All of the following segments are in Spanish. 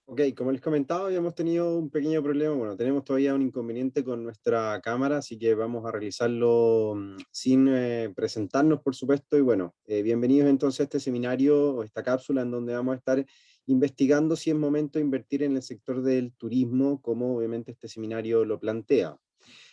Ok, como les comentaba, habíamos tenido un pequeño problema. Bueno, tenemos todavía un inconveniente con nuestra cámara, así que vamos a realizarlo sin presentarnos, por supuesto. Y bueno, bienvenidos entonces a este seminario o esta cápsula en donde vamos a estar investigando si es momento de invertir en el sector del turismo, como obviamente este seminario lo plantea.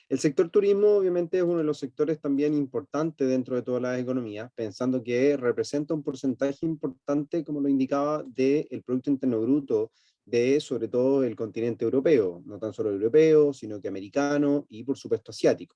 El sector turismo obviamente es uno de los sectores también importantes dentro de todas las economías, pensando que representa un porcentaje importante, como lo indicaba, del Producto Interno Bruto de sobre todo el continente europeo, no tan solo europeo, sino que americano y por supuesto asiático.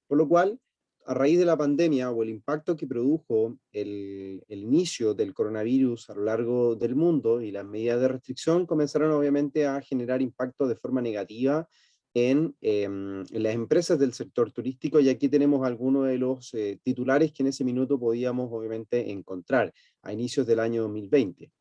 Por lo cual, a raíz de la pandemia o el impacto que produjo el inicio del coronavirus a lo largo del mundo y las medidas de restricción comenzaron obviamente a generar impacto de forma negativa en las empresas del sector turístico, y aquí tenemos algunos de los titulares que en ese minuto podíamos obviamente encontrar a inicios del año 2020.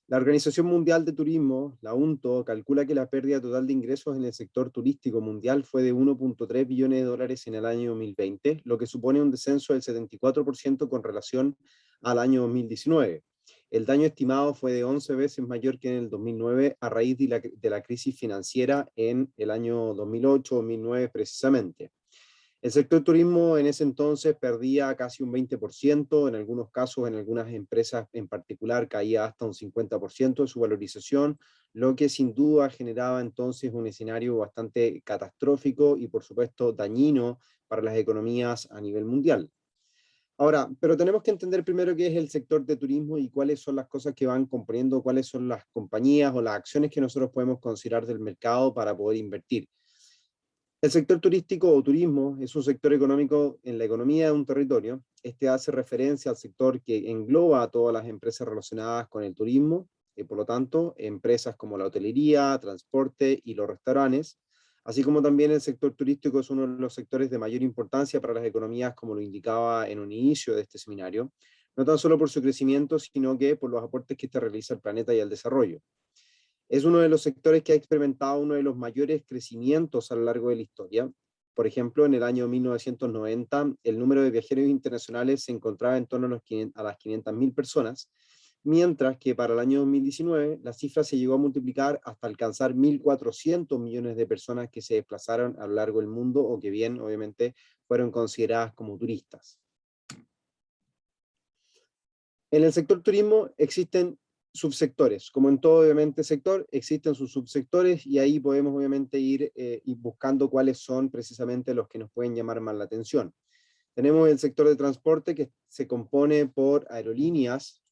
La Organización Mundial de Turismo, la UNTO, calcula que la pérdida total de ingresos en el sector turístico mundial fue de 1,3 billones de dólares en el año 2020, lo que supone un descenso del 74% con relación al año 2019. El daño estimado fue de 11 veces mayor que en el 2009 a raíz de la crisis financiera en el año 2008-2009 precisamente. El sector turismo en ese entonces perdía casi un 20%, en algunos casos, en algunas empresas en particular, caía hasta un 50% de su valorización, lo que sin duda generaba entonces un escenario bastante catastrófico y por supuesto dañino para las economías a nivel mundial. Ahora, pero tenemos que entender primero qué es el sector de turismo y cuáles son las cosas que van componiendo, cuáles son las compañías o las acciones que nosotros podemos considerar del mercado para poder invertir. El sector turístico o turismo es un sector económico en la economía de un territorio. Este hace referencia al sector que engloba a todas las empresas relacionadas con el turismo, y por lo tanto, empresas como la hotelería, transporte y los restaurantes, así como también el sector turístico es uno de los sectores de mayor importancia para las economías, como lo indicaba en un inicio de este seminario, no tan solo por su crecimiento, sino que por los aportes que este realiza al planeta y al desarrollo. Es uno de los sectores que ha experimentado uno de los mayores crecimientos a lo largo de la historia. Por ejemplo, en el año 1990, el número de viajeros internacionales se encontraba en torno a, a las 500.000 personas, mientras que para el año 2019 la cifra se llegó a multiplicar hasta alcanzar 1.400 millones de personas que se desplazaron a lo largo del mundo o que bien, obviamente, fueron consideradas como turistas. En el sector turismo existen subsectores, como en todo obviamente sector, existen sus subsectores y ahí podemos obviamente ir buscando cuáles son precisamente los que nos pueden llamar más la atención. Tenemos el sector de transporte que se compone por aerolíneas,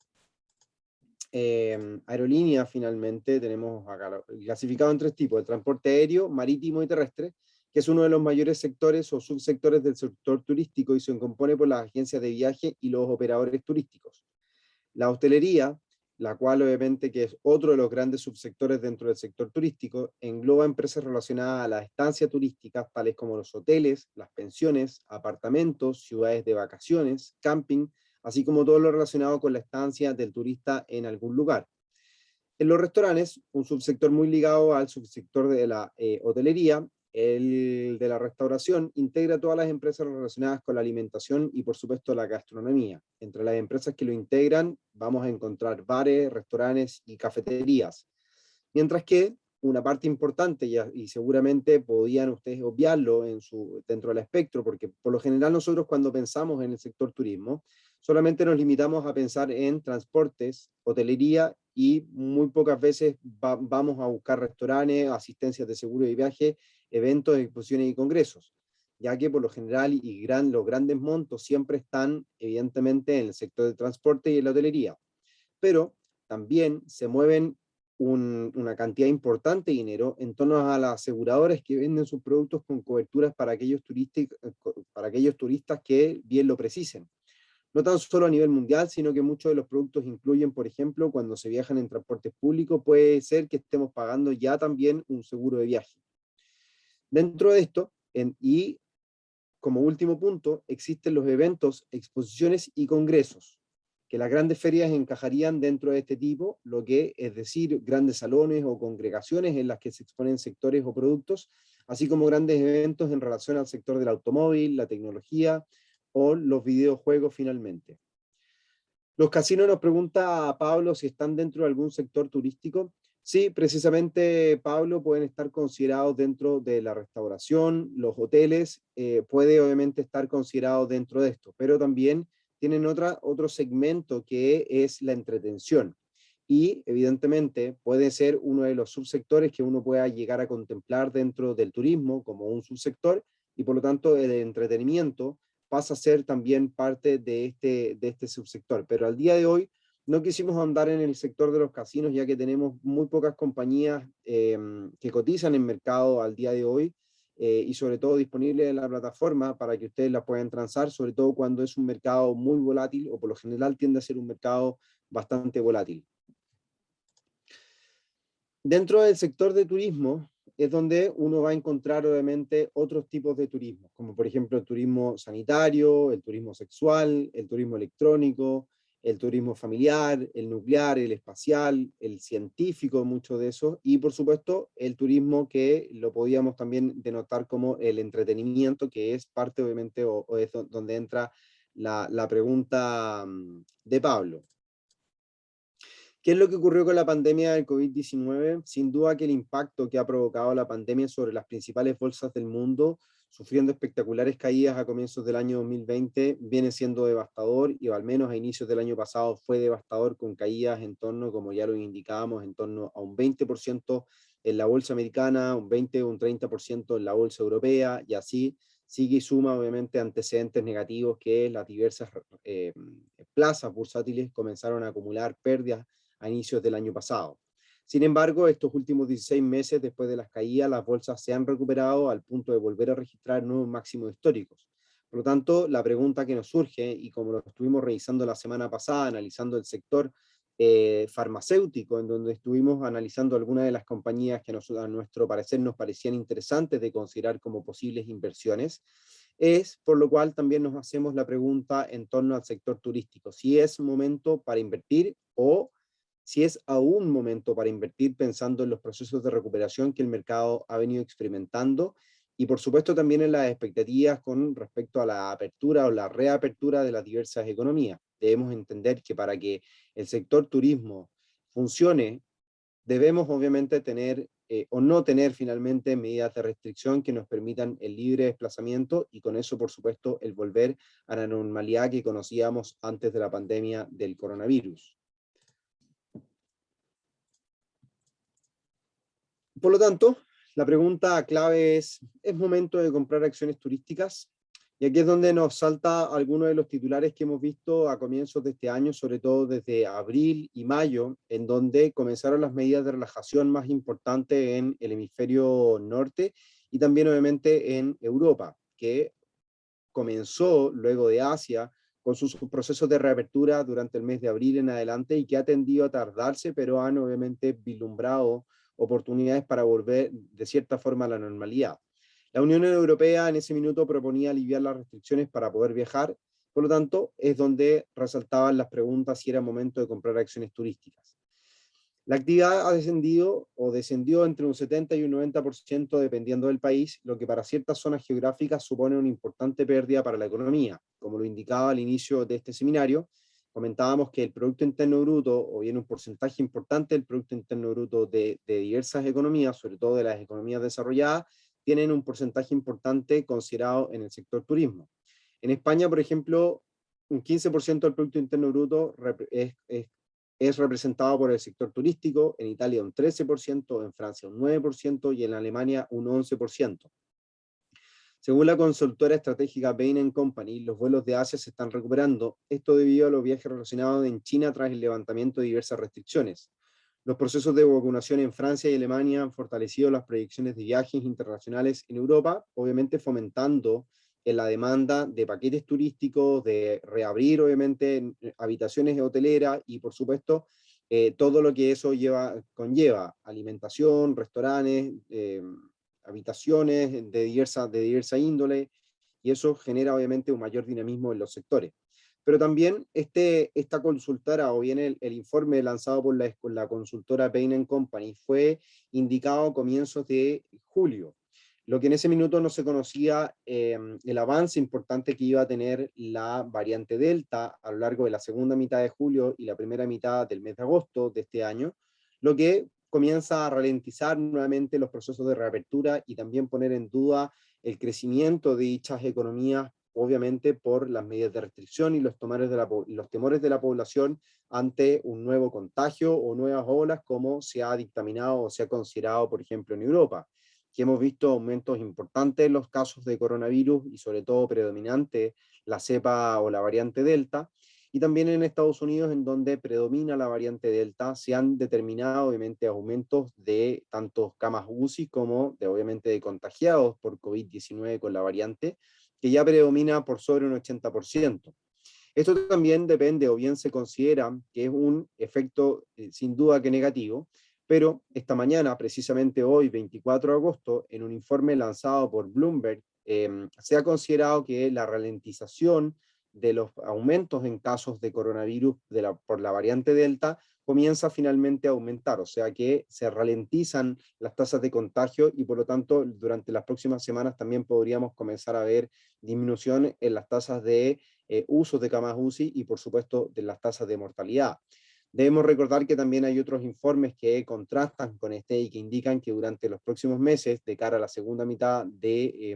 aerolíneas finalmente, tenemos acá clasificado en tres tipos: el transporte aéreo, marítimo y terrestre, que es uno de los mayores sectores o subsectores del sector turístico y se compone por las agencias de viaje y los operadores turísticos. La hostelería, la cual obviamente que es otro de los grandes subsectores dentro del sector turístico, engloba empresas relacionadas a la estancia turística, tales como los hoteles, las pensiones, apartamentos, ciudades de vacaciones, camping, así como todo lo relacionado con la estancia del turista en algún lugar. En los restaurantes, un subsector muy ligado al subsector de la hotelería, el de la restauración, integra todas las empresas relacionadas con la alimentación y por supuesto la gastronomía. Entre las empresas que lo integran vamos a encontrar bares, restaurantes y cafeterías. Mientras que una parte importante, y seguramente podían ustedes obviarlo dentro del espectro, porque por lo general nosotros cuando pensamos en el sector turismo, solamente nos limitamos a pensar en transportes, hotelería y muy pocas veces vamos a buscar restaurantes, asistencias de seguro de viaje, eventos, exposiciones y congresos, ya que por lo general los grandes montos siempre están evidentemente en el sector de transporte y en la hotelería. Pero también se mueven una cantidad importante de dinero en torno a las aseguradoras que venden sus productos con coberturas para aquellos turistas que bien lo precisen. No tan solo a nivel mundial, sino que muchos de los productos incluyen, por ejemplo, cuando se viajan en transportes públicos, puede ser que estemos pagando ya también un seguro de viaje. Dentro de esto, y como último punto, existen los eventos, exposiciones y congresos, que las grandes ferias encajarían dentro de este tipo, lo que es decir, grandes salones o congregaciones en las que se exponen sectores o productos, así como grandes eventos en relación al sector del automóvil, la tecnología o los videojuegos finalmente. Los casinos, nos pregunta a Pablo si están dentro de algún sector turístico. Sí, precisamente, Pablo, pueden estar considerados dentro de la restauración, los hoteles, puede obviamente estar considerado dentro de esto, pero también tienen otro segmento que es la entretención. Y evidentemente puede ser uno de los subsectores que uno pueda llegar a contemplar dentro del turismo como un subsector, y por lo tanto el entretenimiento pasa a ser también parte de este subsector. Pero al día de hoy no quisimos andar en el sector de los casinos, ya que tenemos muy pocas compañías que cotizan en mercado al día de hoy, y sobre todo disponibles en la plataforma para que ustedes la puedan transar, sobre todo cuando es un mercado muy volátil, o por lo general tiende a ser un mercado bastante volátil. Dentro del sector de turismo es donde uno va a encontrar obviamente otros tipos de turismo, como por ejemplo el turismo sanitario, el turismo sexual, el turismo electrónico, el turismo familiar, el nuclear, el espacial, el científico, mucho de eso, y por supuesto el turismo que lo podíamos también denotar como el entretenimiento, que es parte obviamente, o es donde entra la pregunta de Pablo. ¿Qué es lo que ocurrió con la pandemia del COVID-19? Sin duda que el impacto que ha provocado la pandemia sobre las principales bolsas del mundo, sufriendo espectaculares caídas a comienzos del año 2020, viene siendo devastador, y al menos a inicios del año pasado fue devastador, con caídas en torno, como ya lo indicábamos, en torno a un 20% en la bolsa americana, un 20 o un 30% en la bolsa europea, y así sigue y suma obviamente antecedentes negativos, que las diversas plazas bursátiles comenzaron a acumular pérdidas a inicios del año pasado. Sin embargo, estos últimos 16 meses después de las caídas, las bolsas se han recuperado al punto de volver a registrar nuevos máximos históricos. Por lo tanto, la pregunta que nos surge, y como lo estuvimos revisando la semana pasada, analizando el sector farmacéutico, en donde estuvimos analizando algunas de las compañías que a nuestro parecer nos parecían interesantes de considerar como posibles inversiones, es por lo cual también nos hacemos la pregunta en torno al sector turístico, si es momento para invertir, o si es aún momento para invertir, pensando en los procesos de recuperación que el mercado ha venido experimentando, y por supuesto también en las expectativas con respecto a la apertura o la reapertura de las diversas economías. Debemos entender que para que el sector turismo funcione, debemos obviamente tener o no tener finalmente medidas de restricción que nos permitan el libre desplazamiento, y con eso, por supuesto, el volver a la normalidad que conocíamos antes de la pandemia del coronavirus. Por lo tanto, la pregunta clave ¿es momento de comprar acciones turísticas? Y aquí es donde nos salta algunos de los titulares que hemos visto a comienzos de este año, sobre todo desde abril y mayo, en donde comenzaron las medidas de relajación más importantes en el hemisferio norte, y también obviamente en Europa, que comenzó luego de Asia con sus procesos de reapertura durante el mes de abril en adelante, y que ha tendido a tardarse, pero han obviamente vislumbrado oportunidades para volver de cierta forma a la normalidad. La Unión Europea en ese minuto proponía aliviar las restricciones para poder viajar, por lo tanto es donde resaltaban las preguntas si era momento de comprar acciones turísticas. La actividad ha descendido o descendió entre un 70 y un 90% dependiendo del país, lo que para ciertas zonas geográficas supone una importante pérdida para la economía. Como lo indicaba al inicio de este seminario, comentábamos que el Producto Interno Bruto, o bien un porcentaje importante del Producto Interno Bruto de diversas economías, sobre todo de las economías desarrolladas, tienen un porcentaje importante considerado en el sector turismo. En España, por ejemplo, un 15% del Producto Interno Bruto es representado por el sector turístico, en Italia un 13%, en Francia un 9% y en Alemania un 11%. Según la consultora estratégica Bain & Company, los vuelos de Asia se están recuperando, esto debido a los viajes relacionados en China tras el levantamiento de diversas restricciones. Los procesos de vacunación en Francia y Alemania han fortalecido las proyecciones de viajes internacionales en Europa, obviamente fomentando en la demanda de paquetes turísticos, de reabrir obviamente habitaciones hoteleras, y por supuesto todo lo que eso conlleva, alimentación, restaurantes, habitaciones de diversa índole, y eso genera obviamente un mayor dinamismo en los sectores. Pero también esta consultora, o bien el informe lanzado por la consultora Bain & Company, fue indicado a comienzos de julio. Lo que en ese minuto no se conocía, el avance importante que iba a tener la variante Delta a lo largo de la segunda mitad de julio y la primera mitad del mes de agosto de este año, lo que comienza a ralentizar nuevamente los procesos de reapertura y también poner en duda el crecimiento de dichas economías, obviamente por las medidas de restricción y los temores de la población ante un nuevo contagio o nuevas olas, como se ha dictaminado o se ha considerado, por ejemplo, en Europa, que hemos visto aumentos importantes en los casos de coronavirus y sobre todo predominante la cepa o la variante Delta, y también en Estados Unidos, en donde predomina la variante Delta, se han determinado obviamente aumentos de tantos camas UCI como de obviamente de contagiados por COVID-19 con la variante, que ya predomina por sobre un 80%. Esto también depende, o bien se considera que es un efecto sin duda que negativo, pero esta mañana, precisamente hoy, 24 de agosto, en un informe lanzado por Bloomberg, se ha considerado que la ralentización de los aumentos en casos de coronavirus por la variante Delta comienza finalmente a aumentar, o sea que se ralentizan las tasas de contagio y por lo tanto durante las próximas semanas también podríamos comenzar a ver disminución en las tasas de usos de camas UCI y por supuesto de las tasas de mortalidad. Debemos recordar que también hay otros informes que contrastan con este y que indican que durante los próximos meses, de cara a la segunda mitad de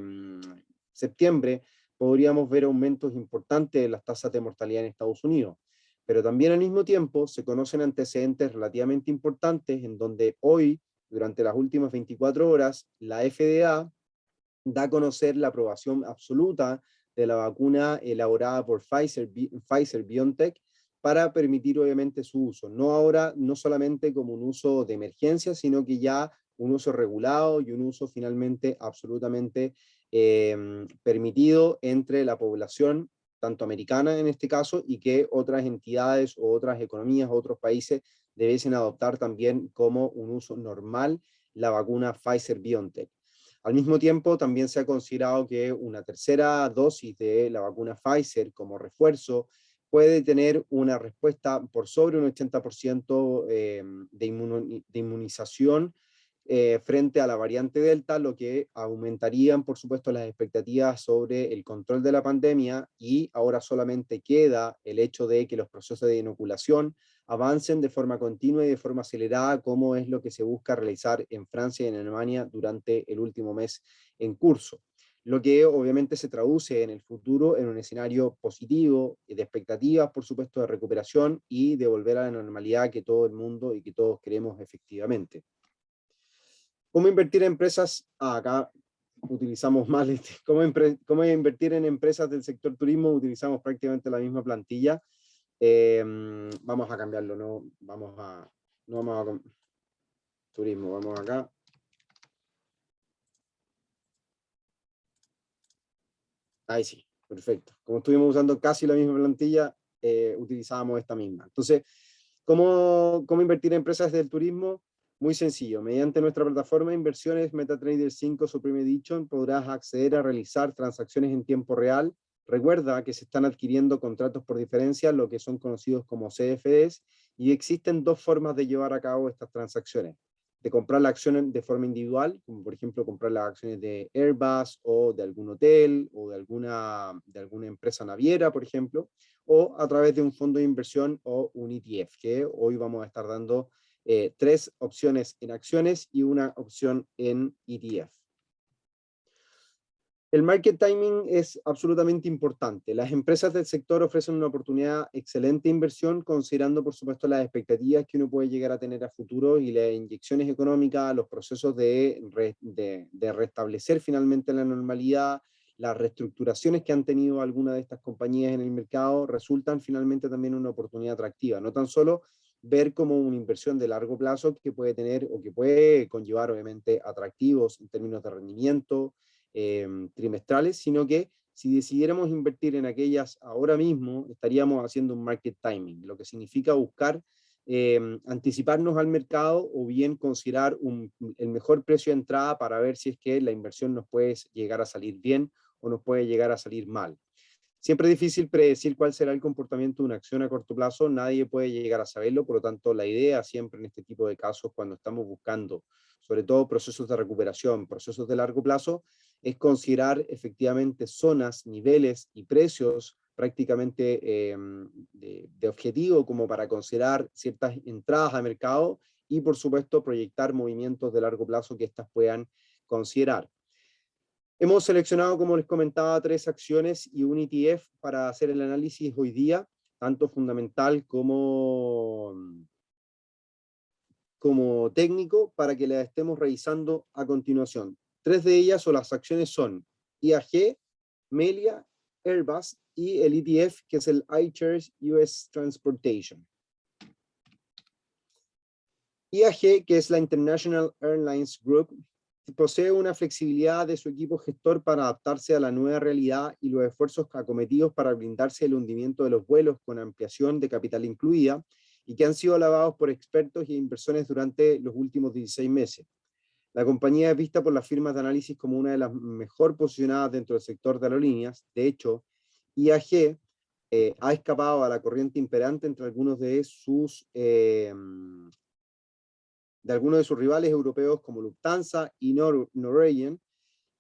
septiembre, podríamos ver aumentos importantes en las tasas de mortalidad en Estados Unidos. Pero también al mismo tiempo se conocen antecedentes relativamente importantes en donde hoy, durante las últimas 24 horas, la FDA da a conocer la aprobación absoluta de la vacuna elaborada por Pfizer BioNTech para permitir obviamente su uso. No ahora, no solamente como un uso de emergencia, sino que ya un uso regulado y un uso finalmente absolutamente permitido entre la población, tanto americana en este caso, y que otras entidades o otras economías o otros países debiesen adoptar también como un uso normal la vacuna Pfizer BioNTech. Al mismo tiempo, también se ha considerado que una tercera dosis de la vacuna Pfizer como refuerzo puede tener una respuesta por sobre un 80% de inmunización frente a la variante Delta, lo que aumentarían, por supuesto, las expectativas sobre el control de la pandemia, y ahora solamente queda el hecho de que los procesos de inoculación avancen de forma continua y de forma acelerada, como es lo que se busca realizar en Francia y en Alemania durante el último mes en curso. Lo que obviamente se traduce en el futuro en un escenario positivo de expectativas, por supuesto, de recuperación y de volver a la normalidad que todo el mundo y que todos queremos efectivamente. ¿Cómo invertir en empresas? Acá utilizamos mal cómo invertir en empresas del sector turismo, utilizamos prácticamente la misma plantilla. Vamos a cambiarlo, no vamos a turismo, vamos acá. Ahí sí, perfecto. Como estuvimos usando casi la misma plantilla, utilizábamos esta misma. Entonces, ¿cómo invertir en empresas del turismo? Muy sencillo. Mediante nuestra plataforma de inversiones MetaTrader 5 Supreme Edition podrás acceder a realizar transacciones en tiempo real. Recuerda que se están adquiriendo contratos por diferencia, lo que son conocidos como CFDs, y existen dos formas de llevar a cabo estas transacciones: de comprar la acción de forma individual, como por ejemplo comprar las acciones de Airbus o de algún hotel o de alguna empresa naviera, por ejemplo, o a través de un fondo de inversión o un ETF, que hoy vamos a estar dando tres opciones en acciones y una opción en ETF. El market timing es absolutamente importante. Las empresas del sector ofrecen una oportunidad excelente de inversión, considerando por supuesto las expectativas que uno puede llegar a tener a futuro y las inyecciones económicas, los procesos de restablecer finalmente la normalidad, las reestructuraciones que han tenido algunas de estas compañías en el mercado resultan finalmente también una oportunidad atractiva. No tan solo ver como una inversión de largo plazo que puede tener o que puede conllevar obviamente atractivos en términos de rendimiento, trimestrales, sino que si decidiéramos invertir en aquellas ahora mismo, estaríamos haciendo un market timing, lo que significa buscar anticiparnos al mercado o bien considerar el mejor precio de entrada para ver si es que la inversión nos puede llegar a salir bien o nos puede llegar a salir mal. Siempre es difícil predecir cuál será el comportamiento de una acción a corto plazo, nadie puede llegar a saberlo, por lo tanto la idea siempre en este tipo de casos, cuando estamos buscando sobre todo procesos de recuperación, procesos de largo plazo, es considerar efectivamente zonas, niveles y precios prácticamente de objetivo como para considerar ciertas entradas a mercado y por supuesto proyectar movimientos de largo plazo que éstas puedan considerar. Hemos seleccionado, como les comentaba, 3 acciones y un ETF para hacer el análisis hoy día, tanto fundamental como técnico, para que las estemos revisando a continuación. 3 de ellas o las acciones son IAG, Melia, Airbus y el ETF que es el iShares US Transportation. IAG, que es la International Airlines Group, posee una flexibilidad de su equipo gestor para adaptarse a la nueva realidad y los esfuerzos acometidos para blindarse el hundimiento de los vuelos con ampliación de capital incluida y que han sido alabados por expertos e inversores durante los últimos 16 meses. La compañía es vista por las firmas de análisis como una de las mejor posicionadas dentro del sector de aerolíneas. De hecho, IAG ha escapado a la corriente imperante entre algunos de sus rivales europeos como Lufthansa y Norwegian,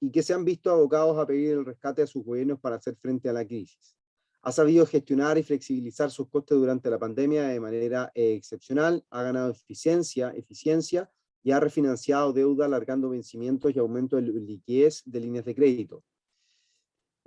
y que se han visto abocados a pedir el rescate a sus gobiernos para hacer frente a la crisis. Ha sabido gestionar y flexibilizar sus costes durante la pandemia de manera excepcional, ha ganado eficiencia y ha refinanciado deuda alargando vencimientos y aumento de liquidez de líneas de crédito.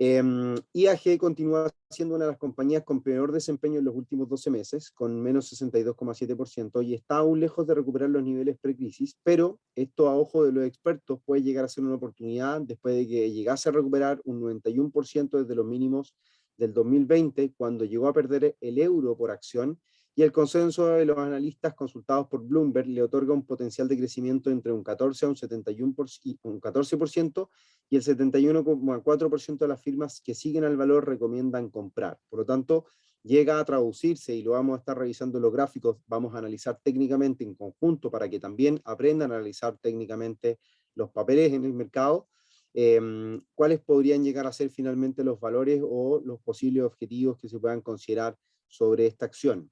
IAG continúa siendo una de las compañías con peor desempeño en los últimos 12 meses, con menos 62,7%, y está aún lejos de recuperar los niveles precrisis, pero esto a ojo de los expertos puede llegar a ser una oportunidad después de que llegase a recuperar un 91% desde los mínimos del 2020, cuando llegó a perder el euro por acción, y el consenso de los analistas consultados por Bloomberg le otorga un potencial de crecimiento entre un 14 a un 71%, un 14%, y el 71,4% de las firmas que siguen al valor recomiendan comprar. Por lo tanto, llega a traducirse, y lo vamos a estar revisando en los gráficos, vamos a analizar técnicamente en conjunto para que también aprendan a analizar técnicamente los papeles en el mercado, cuáles podrían llegar a ser finalmente los valores o los posibles objetivos que se puedan considerar sobre esta acción.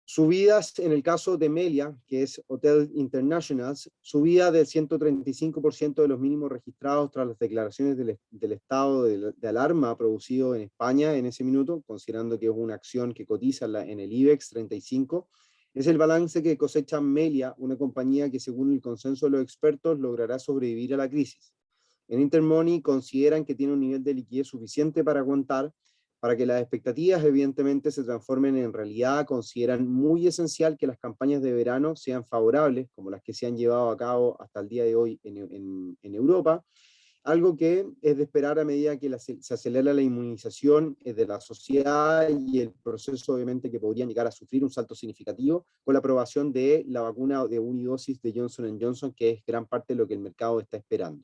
Subidas en el caso de Melia, que es Hotel Internationals, subida del 135% de los mínimos registrados tras las declaraciones del estado de alarma producido en España en ese minuto, considerando que es una acción que cotiza en el IBEX 35. Es el balance que cosecha Melia, una compañía que según el consenso de los expertos logrará sobrevivir a la crisis. En Intermoney consideran que tiene un nivel de liquidez suficiente para aguantar. Para que las expectativas evidentemente se transformen en realidad, consideran muy esencial que las campañas de verano sean favorables, como las que se han llevado a cabo hasta el día de hoy en Europa, algo que es de esperar a medida que se acelera la inmunización de la sociedad y el proceso obviamente que podrían llegar a sufrir un salto significativo con la aprobación de la vacuna de unidosis de Johnson & Johnson, que es gran parte de lo que el mercado está esperando.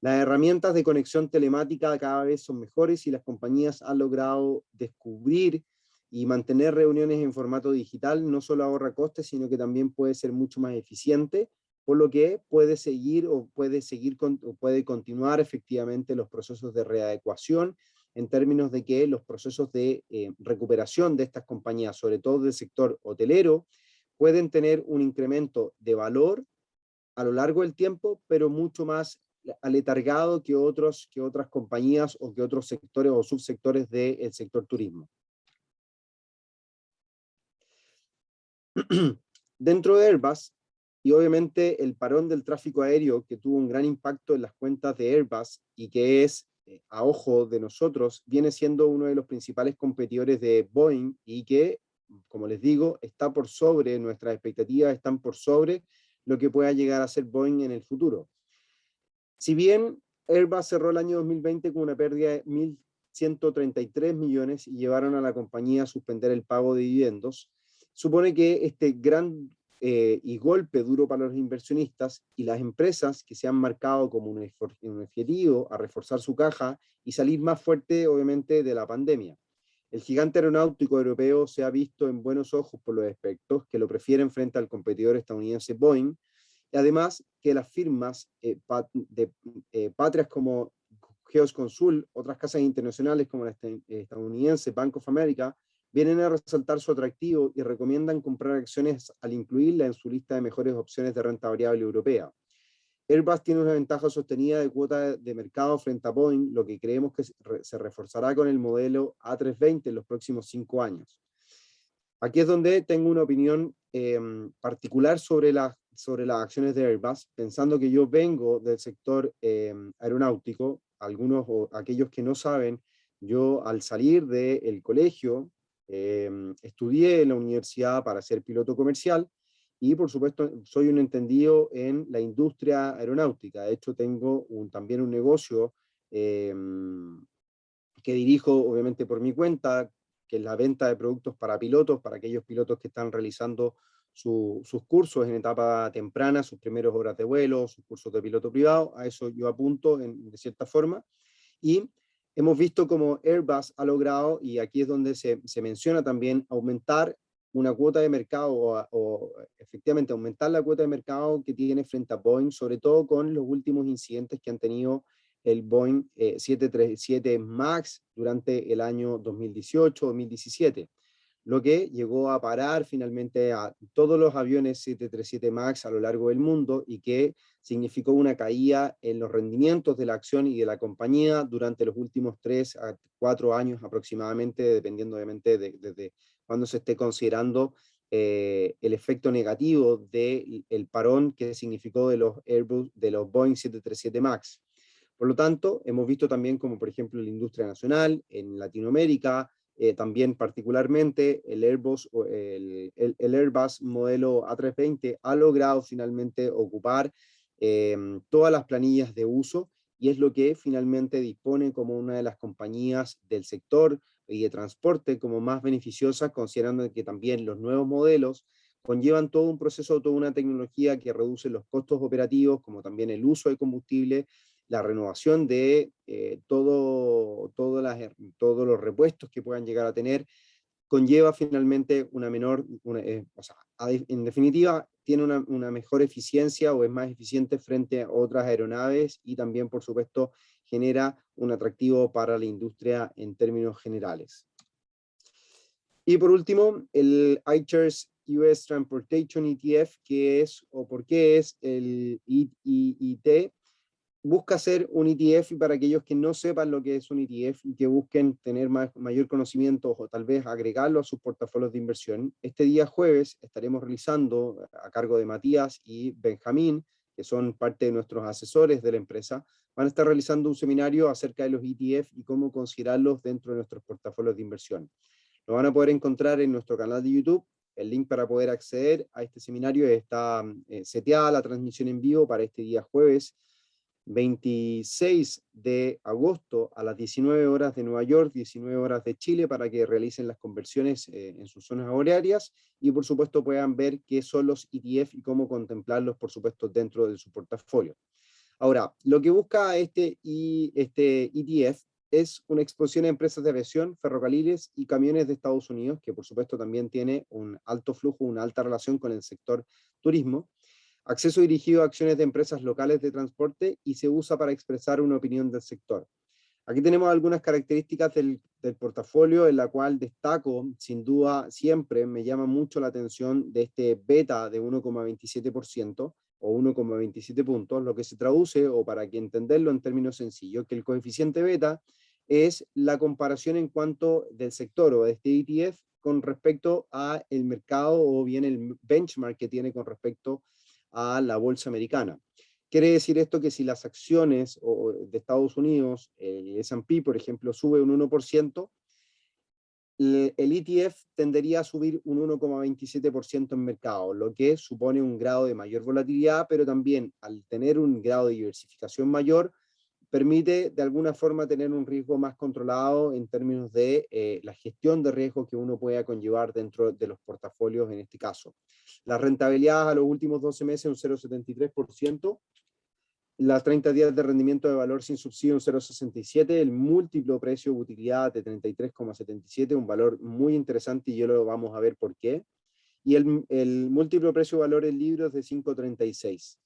Las herramientas de conexión telemática cada vez son mejores y las compañías han logrado descubrir y mantener reuniones en formato digital. No solo ahorra costes, sino que también puede ser mucho más eficiente, por lo que puede puede continuar efectivamente los procesos de readecuación en términos de que los procesos de recuperación de estas compañías, sobre todo del sector hotelero, pueden tener un incremento de valor a lo largo del tiempo, pero mucho más aletargado que otras compañías o que otros sectores o subsectores del sector turismo. Dentro de Airbus, y obviamente el parón del tráfico aéreo que tuvo un gran impacto en las cuentas de Airbus y que es, a ojo de nosotros, viene siendo uno de los principales competidores de Boeing y que, como les digo, está por sobre, nuestras expectativas están por sobre lo que pueda llegar a ser Boeing en el futuro. Si bien Airbus cerró el año 2020 con una pérdida de 1.133 millones y llevaron a la compañía a suspender el pago de dividendos, supone que este gran y golpe duro para los inversionistas y las empresas que se han marcado como un objetivo a reforzar su caja y salir más fuerte, obviamente, de la pandemia. El gigante aeronáutico europeo se ha visto en buenos ojos por los expertos que lo prefieren frente al competidor estadounidense Boeing. Además, que las firmas patrias como Geosconsul, otras casas internacionales como la estadounidense Bank of America, vienen a resaltar su atractivo y recomiendan comprar acciones al incluirla en su lista de mejores opciones de renta variable europea. Airbus tiene una ventaja sostenida de cuota de mercado frente a Boeing, lo que creemos que se reforzará con el modelo A320 en los próximos 5 años. Aquí es donde tengo una opinión particular sobre las acciones de Airbus, pensando que yo vengo del sector aeronáutico. Algunos o aquellos que no saben, yo al salir del colegio estudié en la universidad para ser piloto comercial y por supuesto soy un entendido en la industria aeronáutica. De hecho tengo también un negocio que dirijo obviamente por mi cuenta, que es la venta de productos para pilotos, para aquellos pilotos que están realizando sus cursos en etapa temprana, sus primeras horas de vuelo, sus cursos de piloto privado. A eso yo apunto de cierta forma. Y hemos visto cómo Airbus ha logrado, y aquí es donde se menciona también, aumentar una cuota de mercado o efectivamente aumentar la cuota de mercado que tiene frente a Boeing, sobre todo con los últimos incidentes que han tenido el Boeing 737 MAX durante el año 2018-2017, lo que llegó a parar finalmente a todos los aviones 737 MAX a lo largo del mundo y que significó una caída en los rendimientos de la acción y de la compañía durante los últimos 3 a 4 años aproximadamente, dependiendo obviamente de cuando se esté considerando el efecto negativo del parón que significó de los Airbus, de los Boeing 737 MAX. Por lo tanto, hemos visto también como por ejemplo la industria nacional, en Latinoamérica, también particularmente el Airbus modelo A320 ha logrado finalmente ocupar todas las planillas de uso y es lo que finalmente dispone como una de las compañías del sector y de transporte como más beneficiosas, considerando que también los nuevos modelos conllevan todo un proceso, toda una tecnología que reduce los costos operativos, como también el uso de combustible, la renovación de todos los repuestos que puedan llegar a tener, conlleva finalmente una menor, o sea, en definitiva, tiene una mejor eficiencia o es más eficiente frente a otras aeronaves y también, por supuesto, genera un atractivo para la industria en términos generales. Y por último, el iShares US Transportation ETF, que es o por qué es el IIT, busca ser un ETF y para aquellos que no sepan lo que es un ETF y que busquen tener mayor conocimiento o tal vez agregarlo a sus portafolios de inversión, este día jueves estaremos realizando a cargo de Matías y Benjamín, que son parte de nuestros asesores de la empresa, van a estar realizando un seminario acerca de los ETF y cómo considerarlos dentro de nuestros portafolios de inversión. Lo van a poder encontrar en nuestro canal de YouTube. El link para poder acceder a este seminario está seteada la transmisión en vivo para este día jueves 26 de agosto a las 19 horas de Nueva York, 19 horas de Chile, para que realicen las conversiones en sus zonas horarias y por supuesto puedan ver qué son los ETF y cómo contemplarlos por supuesto dentro de su portafolio. Ahora, lo que busca este ETF es una exposición a empresas de aviación, ferrocarriles y camiones de Estados Unidos, que por supuesto también tiene un alto flujo, una alta relación con el sector turismo, acceso dirigido a acciones de empresas locales de transporte y se usa para expresar una opinión del sector. Aquí tenemos algunas características del portafolio en la cual destaco, sin duda, siempre me llama mucho la atención de este beta de 1,27% o 1,27 puntos, lo que se traduce, o para que entenderlo en términos sencillos, que el coeficiente beta es la comparación en cuanto del sector o de este ETF con respecto a el mercado o bien el benchmark que tiene con respecto a la bolsa americana. Quiere decir esto que si las acciones de Estados Unidos, el S&P, por ejemplo, sube un 1%, el ETF tendería a subir un 1,27% en mercado, lo que supone un grado de mayor volatilidad, pero también al tener un grado de diversificación mayor, permite de alguna forma tener un riesgo más controlado en términos de la gestión de riesgo que uno pueda conllevar dentro de los portafolios en este caso. La rentabilidad a los últimos 12 meses un 0,73%, las 30 días de rendimiento de valor sin subsidio un 0,67, el múltiplo precio-utilidad de 33,77, un valor muy interesante y yo lo vamos a ver por qué, y el múltiplo precio-valor en libros de 5,36.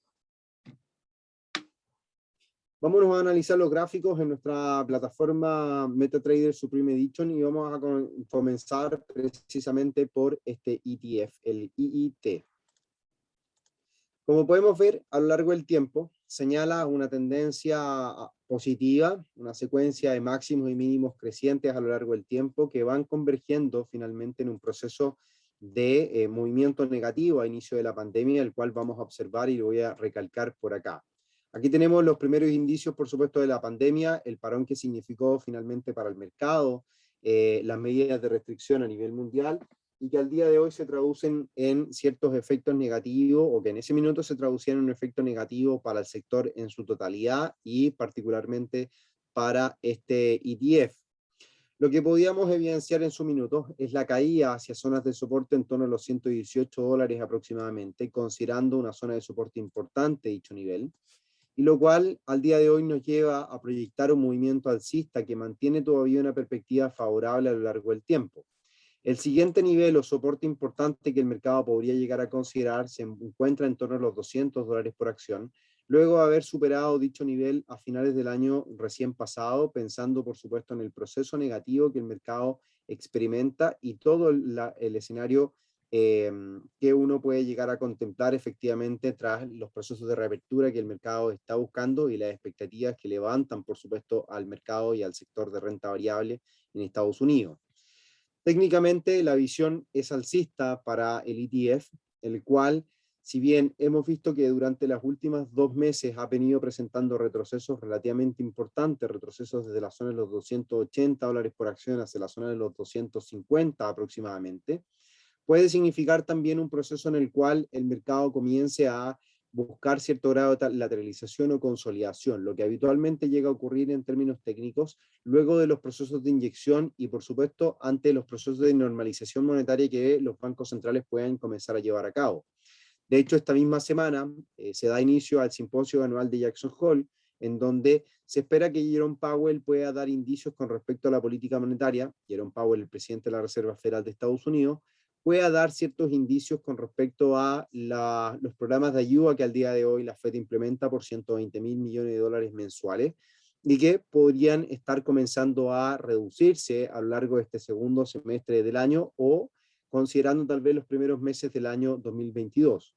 Vámonos a analizar los gráficos en nuestra plataforma MetaTrader Supreme Edition y vamos a comenzar precisamente por este ETF, el IIT. Como podemos ver, a lo largo del tiempo, señala una tendencia positiva, una secuencia de máximos y mínimos crecientes a lo largo del tiempo que van convergiendo finalmente en un proceso de movimiento negativo a inicio de la pandemia, el cual vamos a observar y lo voy a recalcar por acá. Aquí tenemos los primeros indicios, por supuesto, de la pandemia, el parón que significó finalmente para el mercado, las medidas de restricción a nivel mundial, y que al día de hoy se traducen en ciertos efectos negativos, o que en ese minuto se traducían en un efecto negativo para el sector en su totalidad y particularmente para este ETF. Lo que podíamos evidenciar en su minuto es la caída hacia zonas de soporte en torno a los $118 aproximadamente, considerando una zona de soporte importante dicho nivel, y lo cual al día de hoy nos lleva a proyectar un movimiento alcista que mantiene todavía una perspectiva favorable a lo largo del tiempo. El siguiente nivel o soporte importante que el mercado podría llegar a considerar se encuentra en torno a los $200 por acción, luego de haber superado dicho nivel a finales del año recién pasado, pensando por supuesto en el proceso negativo que el mercado experimenta y todo el escenario que uno puede llegar a contemplar efectivamente tras los procesos de reapertura que el mercado está buscando y las expectativas que levantan por supuesto al mercado y al sector de renta variable en Estados Unidos. Técnicamente la visión es alcista para el ETF, el cual, si bien hemos visto que durante las últimas 2 meses ha venido presentando retrocesos relativamente importantes, retrocesos desde la zona de los $280 por acción hacia la zona de los 250 aproximadamente, puede significar también un proceso en el cual el mercado comience a buscar cierto grado de lateralización o consolidación, lo que habitualmente llega a ocurrir en términos técnicos luego de los procesos de inyección y por supuesto ante los procesos de normalización monetaria que los bancos centrales pueden comenzar a llevar a cabo. De hecho, esta misma semana se da inicio al simposio anual de Jackson Hole, en donde se espera que Jerome Powell pueda dar indicios con respecto a la política monetaria. Jerome Powell, el presidente de la Reserva Federal de Estados Unidos, pueda dar ciertos indicios con respecto a los programas de ayuda que al día de hoy la Fed implementa por $120.000 millones mensuales y que podrían estar comenzando a reducirse a lo largo de este segundo semestre del año o considerando tal vez los primeros meses del año 2022.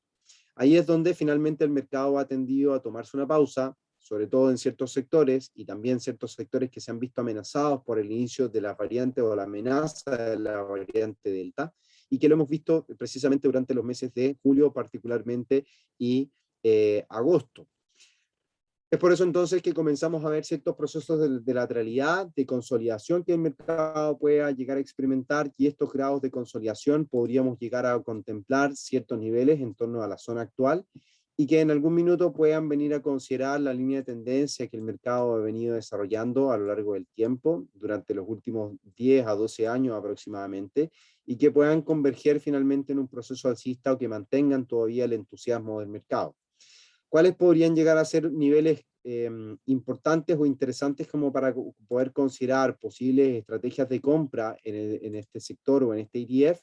Ahí es donde finalmente el mercado ha tendido a tomarse una pausa, sobre todo en ciertos sectores y también ciertos sectores que se han visto amenazados por el inicio de la variante o la amenaza de la variante Delta, y que lo hemos visto precisamente durante los meses de julio particularmente y agosto. Es por eso entonces que comenzamos a ver ciertos procesos de lateralidad, de consolidación que el mercado pueda llegar a experimentar, y estos grados de consolidación podríamos llegar a contemplar ciertos niveles en torno a la zona actual y que en algún minuto puedan venir a considerar la línea de tendencia que el mercado ha venido desarrollando a lo largo del tiempo, durante los últimos 10 a 12 años aproximadamente, y que puedan converger finalmente en un proceso alcista o que mantengan todavía el entusiasmo del mercado. ¿Cuáles podrían llegar a ser niveles importantes o interesantes como para poder considerar posibles estrategias de compra en este sector o en este ETF?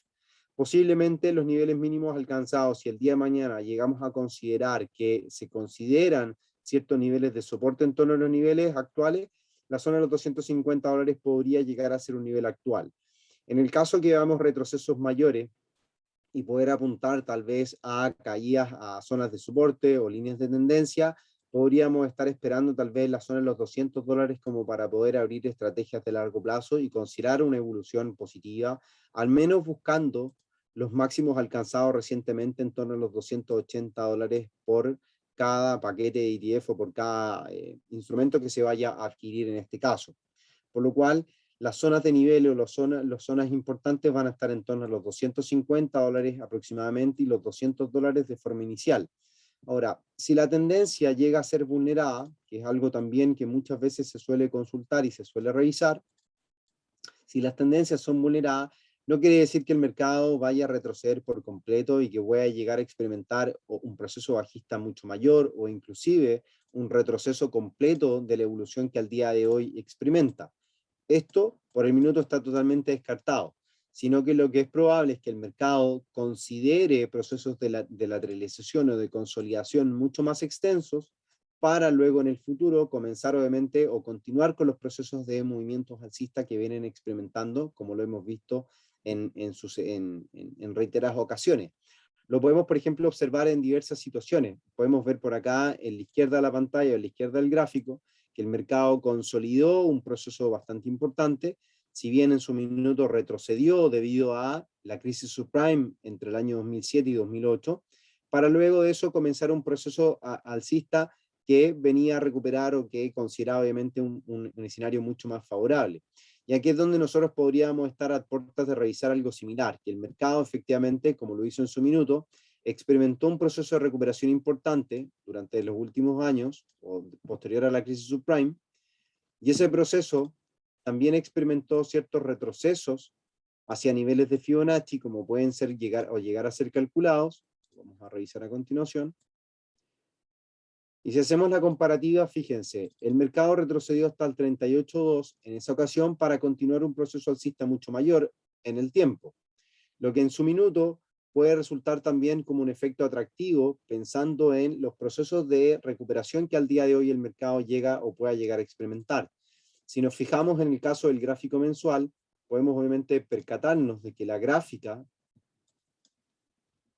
Posiblemente los niveles mínimos alcanzados, si el día de mañana llegamos a considerar que se consideran ciertos niveles de soporte en torno a los niveles actuales, la zona de los $250 podría llegar a ser un nivel actual. En el caso que veamos retrocesos mayores, y poder apuntar tal vez a caídas a zonas de soporte o líneas de tendencia, podríamos estar esperando tal vez la zona de los $200 como para poder abrir estrategias de largo plazo y considerar una evolución positiva, al menos buscando los máximos alcanzados recientemente en torno a los $280 por cada paquete de ETF o por cada instrumento que se vaya a adquirir en este caso. Por lo cual, las zonas de nivel o las zonas importantes van a estar en torno a los $250 aproximadamente y los $200 de forma inicial. Ahora, si la tendencia llega a ser vulnerada, que es algo también que muchas veces se suele consultar y se suele revisar, si las tendencias son vulneradas, no quiere decir que el mercado vaya a retroceder por completo y que vaya a llegar a experimentar un proceso bajista mucho mayor o inclusive un retroceso completo de la evolución que al día de hoy experimenta. Esto por el minuto está totalmente descartado, sino que lo que es probable es que el mercado considere procesos de lateralización o de consolidación mucho más extensos, para luego en el futuro comenzar obviamente o continuar con los procesos de movimientos alcistas que vienen experimentando, como lo hemos visto en reiteradas ocasiones. Lo podemos, por ejemplo, observar en diversas situaciones. Podemos ver por acá, en la izquierda de la pantalla, en la izquierda del gráfico, que el mercado consolidó un proceso bastante importante, si bien en su minuto retrocedió debido a la crisis subprime entre el año 2007 y 2008, para luego de eso comenzar un proceso alcista que venía a recuperar o que consideraba obviamente un escenario mucho más favorable. Y aquí es donde nosotros podríamos estar a puertas de revisar algo similar, que el mercado efectivamente, como lo hizo en su minuto, experimentó un proceso de recuperación importante durante los últimos años, o posterior a la crisis subprime, y ese proceso también experimentó ciertos retrocesos hacia niveles de Fibonacci, como pueden ser llegar a ser calculados, vamos a revisar a continuación. Y si hacemos la comparativa, fíjense, el mercado retrocedió hasta el 38.2 en esa ocasión para continuar un proceso alcista mucho mayor en el tiempo, lo que en su minuto puede resultar también como un efecto atractivo pensando en los procesos de recuperación que al día de hoy el mercado llega o pueda llegar a experimentar. Si nos fijamos en el caso del gráfico mensual, podemos obviamente percatarnos de que la gráfica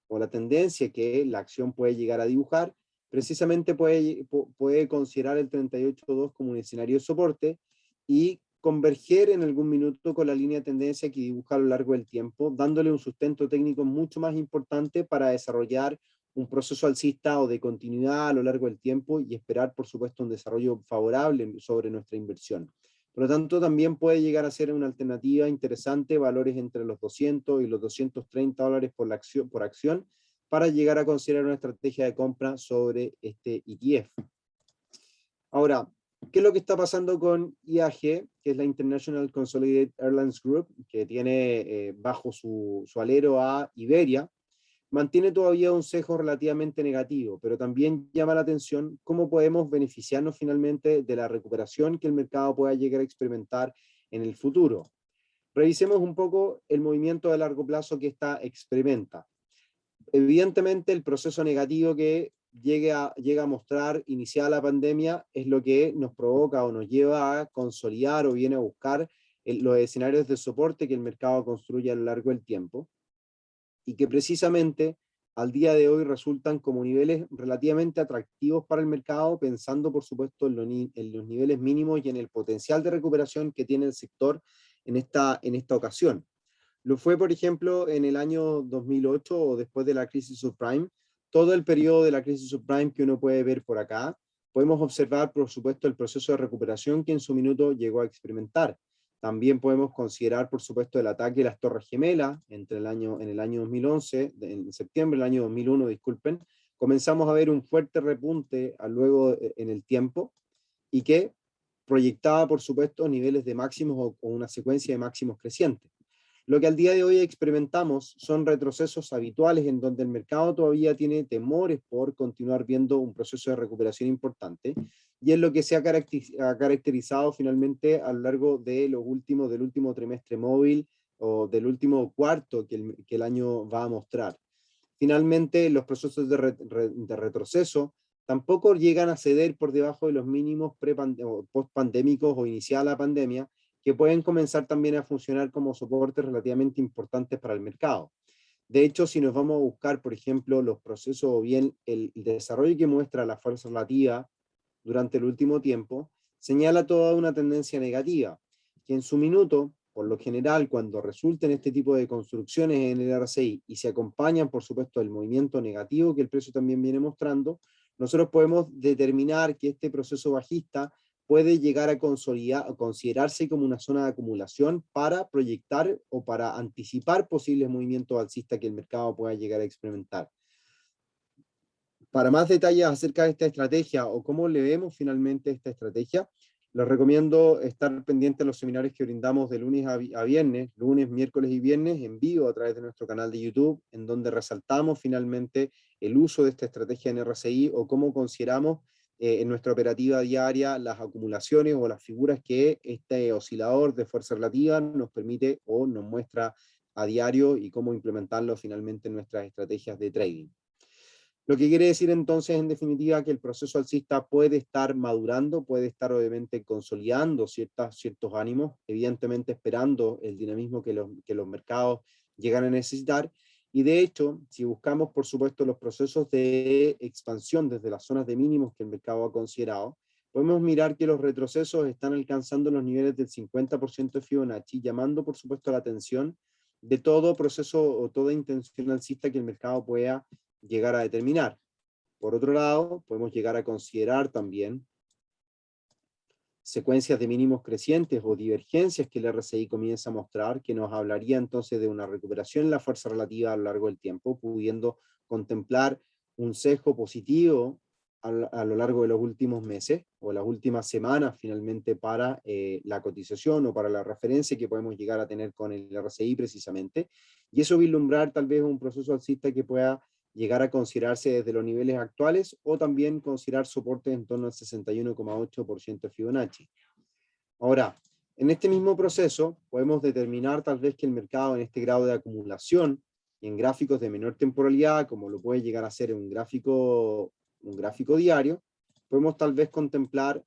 o la tendencia que la acción puede llegar a dibujar precisamente puede considerar el 38.2 como un escenario de soporte y converger en algún minuto con la línea de tendencia que dibuja a lo largo del tiempo, dándole un sustento técnico mucho más importante para desarrollar un proceso alcista o de continuidad a lo largo del tiempo y esperar, por supuesto, un desarrollo favorable sobre nuestra inversión. Por lo tanto, también puede llegar a ser una alternativa interesante, valores entre los 200 y los $230 por acción, para llegar a considerar una estrategia de compra sobre este ETF. Ahora, ¿qué es lo que está pasando con IAG, que es la International Consolidated Airlines Group, que tiene bajo su alero a Iberia? Mantiene todavía un sesgo relativamente negativo, pero también llama la atención cómo podemos beneficiarnos finalmente de la recuperación que el mercado pueda llegar a experimentar en el futuro. Revisemos un poco el movimiento de largo plazo que esta experimenta. Evidentemente el proceso negativo que llega a mostrar iniciada la pandemia es lo que nos provoca o nos lleva a consolidar o viene a buscar los escenarios de soporte que el mercado construye a lo largo del tiempo y que precisamente al día de hoy resultan como niveles relativamente atractivos para el mercado, pensando por supuesto en los niveles mínimos y en el potencial de recuperación que tiene el sector en esta ocasión. Lo fue, por ejemplo, en el año 2008 o después de la crisis subprime, todo el periodo de la crisis subprime que uno puede ver por acá, podemos observar, por supuesto, el proceso de recuperación que en su minuto llegó a experimentar. También podemos considerar, por supuesto, el ataque de las Torres Gemelas en el año 2011, en septiembre del año 2001, disculpen, comenzamos a ver un fuerte repunte luego en el tiempo y que proyectaba, por supuesto, niveles de máximos o una secuencia de máximos crecientes. Lo que al día de hoy experimentamos son retrocesos habituales en donde el mercado todavía tiene temores por continuar viendo un proceso de recuperación importante, y es lo que se ha caracterizado finalmente a lo largo del último trimestre móvil o del último cuarto que el año va a mostrar. Finalmente, los procesos de retroceso tampoco llegan a ceder por debajo de los mínimos post-pandémicos o iniciada la pandemia, que pueden comenzar también a funcionar como soportes relativamente importantes para el mercado. De hecho, si nos vamos a buscar, por ejemplo, los procesos o bien el desarrollo que muestra la fuerza relativa durante el último tiempo, señala toda una tendencia negativa, que en su minuto, por lo general, cuando resulten este tipo de construcciones en el RSI y se acompañan, por supuesto, del movimiento negativo que el precio también viene mostrando, nosotros podemos determinar que este proceso bajista puede llegar a considerarse como una zona de acumulación para proyectar o para anticipar posibles movimientos alcistas que el mercado pueda llegar a experimentar. Para más detalles acerca de esta estrategia o cómo le vemos finalmente esta estrategia, les recomiendo estar pendientes de los seminarios que brindamos de lunes a viernes, lunes, miércoles y viernes en vivo a través de nuestro canal de YouTube, en donde resaltamos finalmente el uso de esta estrategia en RSI o cómo consideramos en nuestra operativa diaria las acumulaciones o las figuras que este oscilador de fuerza relativa nos permite o nos muestra a diario y cómo implementarlo finalmente en nuestras estrategias de trading. Lo que quiere decir entonces, en definitiva, que el proceso alcista puede estar madurando, puede estar obviamente consolidando ciertos ánimos, evidentemente esperando el dinamismo que los mercados llegan a necesitar. Y de hecho, si buscamos, por supuesto, los procesos de expansión desde las zonas de mínimos que el mercado ha considerado, podemos mirar que los retrocesos están alcanzando los niveles del 50% de Fibonacci, llamando, por supuesto, la atención de todo proceso o toda intención alcista que el mercado pueda llegar a determinar. Por otro lado, podemos llegar a considerar también secuencias de mínimos crecientes o divergencias que el RSI comienza a mostrar, que nos hablaría entonces de una recuperación en la fuerza relativa a lo largo del tiempo, pudiendo contemplar un sesgo positivo a lo largo de los últimos meses o las últimas semanas finalmente para la cotización o para la referencia que podemos llegar a tener con el RSI precisamente, y eso vislumbrar tal vez un proceso alcista que pueda llegar a considerarse desde los niveles actuales o también considerar soportes en torno al 61,8% de Fibonacci. Ahora, en este mismo proceso podemos determinar tal vez que el mercado en este grado de acumulación y en gráficos de menor temporalidad, como lo puede llegar a ser en un gráfico diario, podemos tal vez contemplar,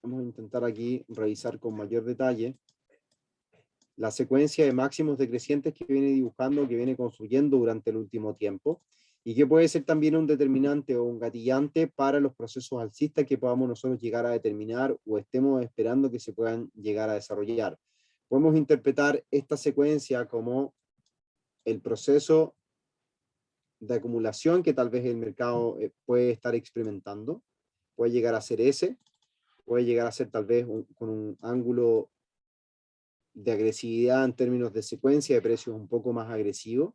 vamos a intentar aquí revisar con mayor detalle, la secuencia de máximos decrecientes que viene dibujando, que viene construyendo durante el último tiempo, y que puede ser también un determinante o un gatillante para los procesos alcistas que podamos nosotros llegar a determinar o estemos esperando que se puedan llegar a desarrollar. Podemos interpretar esta secuencia como el proceso de acumulación que tal vez el mercado puede estar experimentando, puede llegar a ser ese, puede llegar a ser tal vez con un ángulo de agresividad en términos de secuencia de precios un poco más agresivo,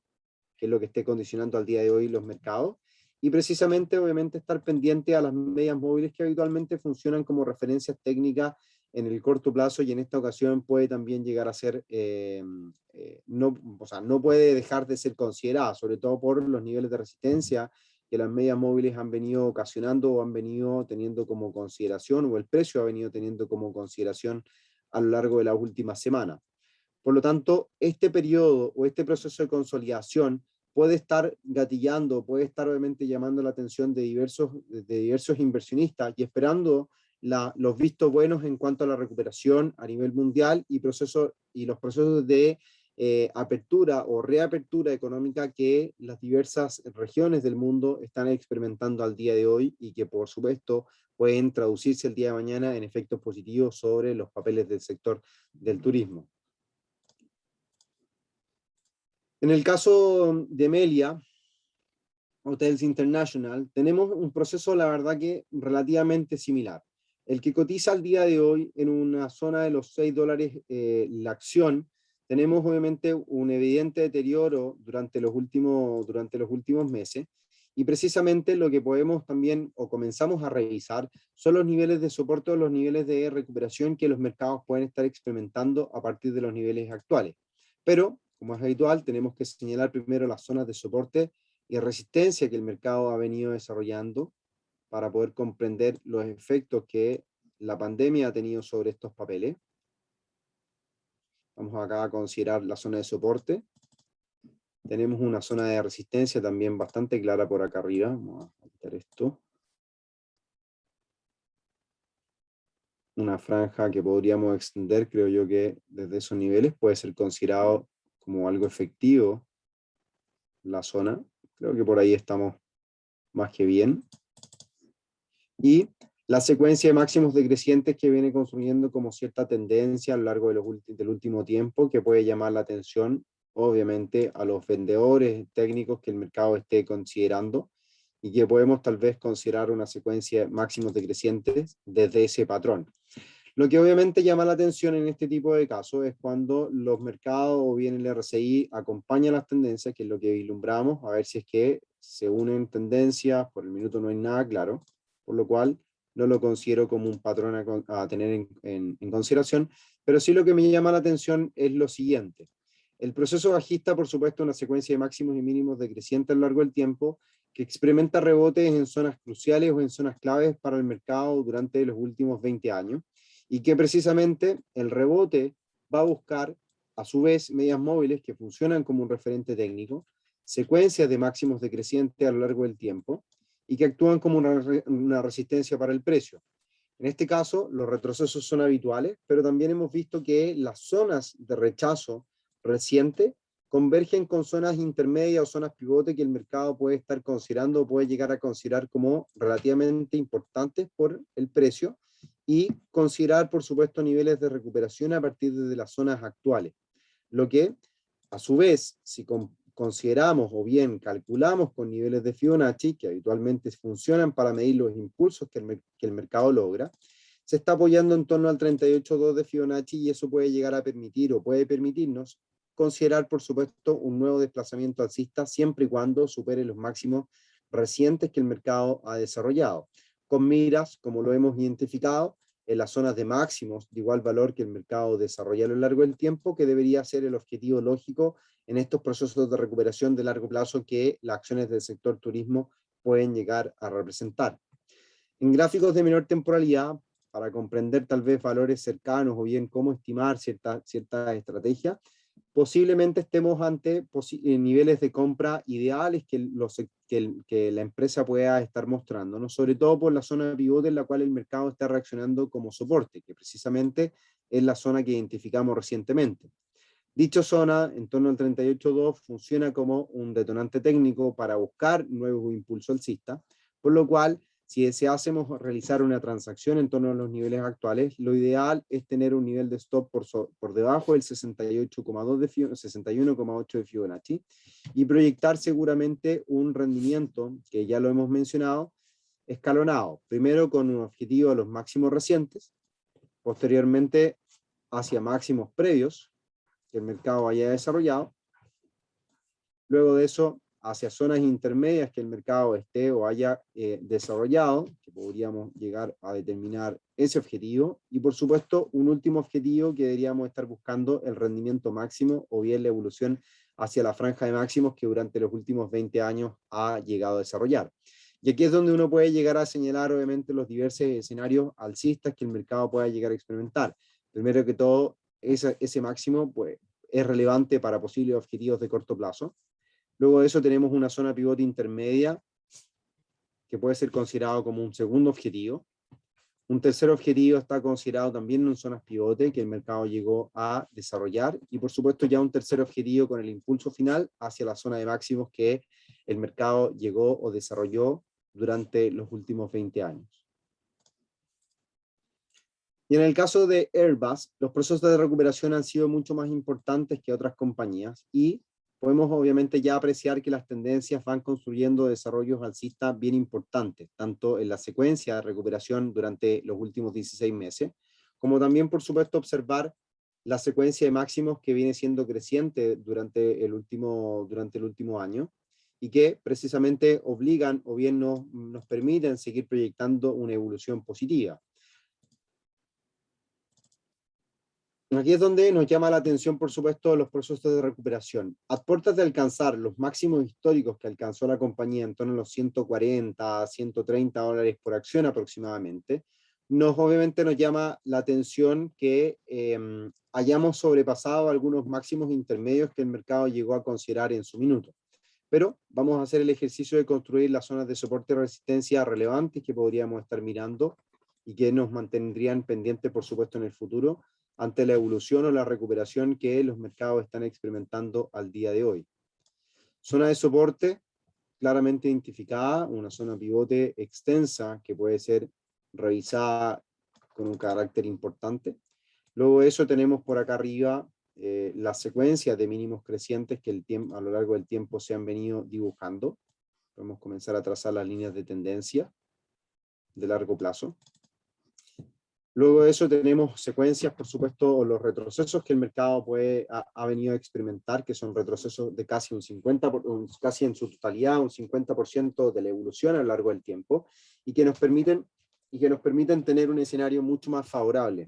que es lo que esté condicionando al día de hoy los mercados, y precisamente obviamente estar pendiente a las medias móviles que habitualmente funcionan como referencias técnicas en el corto plazo, y en esta ocasión puede también llegar a ser, no, o sea, no puede dejar de ser considerada, sobre todo por los niveles de resistencia que las medias móviles han venido ocasionando o han venido teniendo como consideración, o el precio ha venido teniendo como consideración a lo largo de las últimas semanas. Por lo tanto, este periodo o este proceso de consolidación puede estar gatillando, puede estar obviamente llamando la atención de diversos inversionistas y esperando los vistos buenos en cuanto a la recuperación a nivel mundial y los procesos de apertura o reapertura económica que las diversas regiones del mundo están experimentando al día de hoy, y que por supuesto pueden traducirse el día de mañana en efectos positivos sobre los papeles del sector del turismo. En el caso de Melia Hotels International, tenemos un proceso, la verdad, que relativamente similar. El que cotiza al día de hoy en una zona de los $6 la acción, tenemos obviamente un evidente deterioro durante los últimos meses, y precisamente lo que podemos también o comenzamos a revisar son los niveles de soporte o los niveles de recuperación que los mercados pueden estar experimentando a partir de los niveles actuales. Pero, como es habitual, tenemos que señalar primero las zonas de soporte y resistencia que el mercado ha venido desarrollando para poder comprender los efectos que la pandemia ha tenido sobre estos papeles. Vamos acá a considerar la zona de soporte. Tenemos una zona de resistencia también bastante clara por acá arriba. Vamos a quitar esto. Una franja que podríamos extender, creo yo que desde esos niveles puede ser considerado como algo efectivo la zona. Creo que por ahí estamos más que bien. Y la secuencia de máximos decrecientes que viene construyendo como cierta tendencia a lo largo del último tiempo, que puede llamar la atención, obviamente, a los vendedores técnicos que el mercado esté considerando, y que podemos tal vez considerar una secuencia de máximos decrecientes desde ese patrón. Lo que obviamente llama la atención en este tipo de casos es cuando los mercados o bien el RSI acompañan las tendencias, que es lo que vislumbramos, a ver si es que se unen tendencias. Por el minuto no hay nada claro, por lo cual no lo considero como un patrón a tener en consideración, pero sí lo que me llama la atención es lo siguiente. El proceso bajista, por supuesto, es una secuencia de máximos y mínimos decrecientes a lo largo del tiempo, que experimenta rebotes en zonas cruciales o en zonas claves para el mercado durante los últimos 20 años, y que precisamente el rebote va a buscar, a su vez, medias móviles que funcionan como un referente técnico, secuencias de máximos decrecientes a lo largo del tiempo y que actúan como una resistencia para el precio. En este caso, los retrocesos son habituales, pero también hemos visto que las zonas de rechazo reciente convergen con zonas intermedias o zonas pivote que el mercado puede estar considerando o puede llegar a considerar como relativamente importantes por el precio y considerar, por supuesto, niveles de recuperación a partir de las zonas actuales. Lo que, a su vez, si consideramos o bien calculamos con niveles de Fibonacci, que habitualmente funcionan para medir los impulsos que el mercado logra, se está apoyando en torno al 38.2 de Fibonacci y eso puede llegar a permitir o puede permitirnos considerar, por supuesto, un nuevo desplazamiento alcista siempre y cuando supere los máximos recientes que el mercado ha desarrollado, con miras, como lo hemos identificado, en las zonas de máximos de igual valor que el mercado desarrolla a lo largo del tiempo, que debería ser el objetivo lógico en estos procesos de recuperación de largo plazo que las acciones del sector turismo pueden llegar a representar. En gráficos de menor temporalidad, para comprender tal vez valores cercanos o bien cómo estimar cierta estrategia, posiblemente estemos ante niveles de compra ideales que la empresa pueda estar mostrando, ¿no? Sobre todo por la zona de pivote en la cual el mercado está reaccionando como soporte, que precisamente es la zona que identificamos recientemente. Dicha zona, en torno al 38.2, funciona como un detonante técnico para buscar nuevos impulsos alcistas, por lo cual, si deseásemos realizar una transacción en torno a los niveles actuales, lo ideal es tener un nivel de stop por debajo del 61,8 de Fibonacci y proyectar seguramente un rendimiento, que ya lo hemos mencionado, escalonado, primero con un objetivo a los máximos recientes, posteriormente hacia máximos previos que el mercado haya desarrollado, luego de eso hacia zonas intermedias que el mercado esté o haya desarrollado, que podríamos llegar a determinar ese objetivo, y por supuesto un último objetivo que deberíamos estar buscando el rendimiento máximo o bien la evolución hacia la franja de máximos que durante los últimos 20 años ha llegado a desarrollar. Y aquí es donde uno puede llegar a señalar obviamente los diversos escenarios alcistas que el mercado pueda llegar a experimentar. Primero que todo, ese máximo pues, es relevante para posibles objetivos de corto plazo. Luego de eso tenemos una zona pivote intermedia que puede ser considerado como un segundo objetivo. Un tercer objetivo está considerado también en zonas pivote que el mercado llegó a desarrollar y por supuesto ya un tercer objetivo con el impulso final hacia la zona de máximos que el mercado llegó o desarrolló durante los últimos 20 años. Y en el caso de Airbus, los procesos de recuperación han sido mucho más importantes que otras compañías y podemos obviamente ya apreciar que las tendencias van construyendo desarrollos alcistas bien importantes, tanto en la secuencia de recuperación durante los últimos 16 meses, como también, por supuesto, observar la secuencia de máximos que viene siendo creciente durante el último año y que precisamente obligan o bien nos permiten seguir proyectando una evolución positiva. Aquí es donde nos llama la atención, por supuesto, los procesos de recuperación. A puertas de alcanzar los máximos históricos que alcanzó la compañía en torno a los 140, 130 dólares por acción aproximadamente, obviamente nos llama la atención que hayamos sobrepasado algunos máximos intermedios que el mercado llegó a considerar en su minuto. Pero vamos a hacer el ejercicio de construir las zonas de soporte y resistencia relevantes que podríamos estar mirando y que nos mantendrían pendientes, por supuesto, en el futuro, ante la evolución o la recuperación que los mercados están experimentando al día de hoy. Zona de soporte claramente identificada, una zona pivote extensa que puede ser revisada con un carácter importante. Luego de eso tenemos por acá arriba las secuencias de mínimos crecientes que a lo largo del tiempo se han venido dibujando. Podemos comenzar a trazar las líneas de tendencia de largo plazo. Luego de eso tenemos secuencias, por supuesto, o los retrocesos que el mercado ha venido a experimentar, que son retrocesos de casi un 50%, casi en su totalidad, un 50% de la evolución a lo largo del tiempo, y que nos permiten tener un escenario mucho más favorable.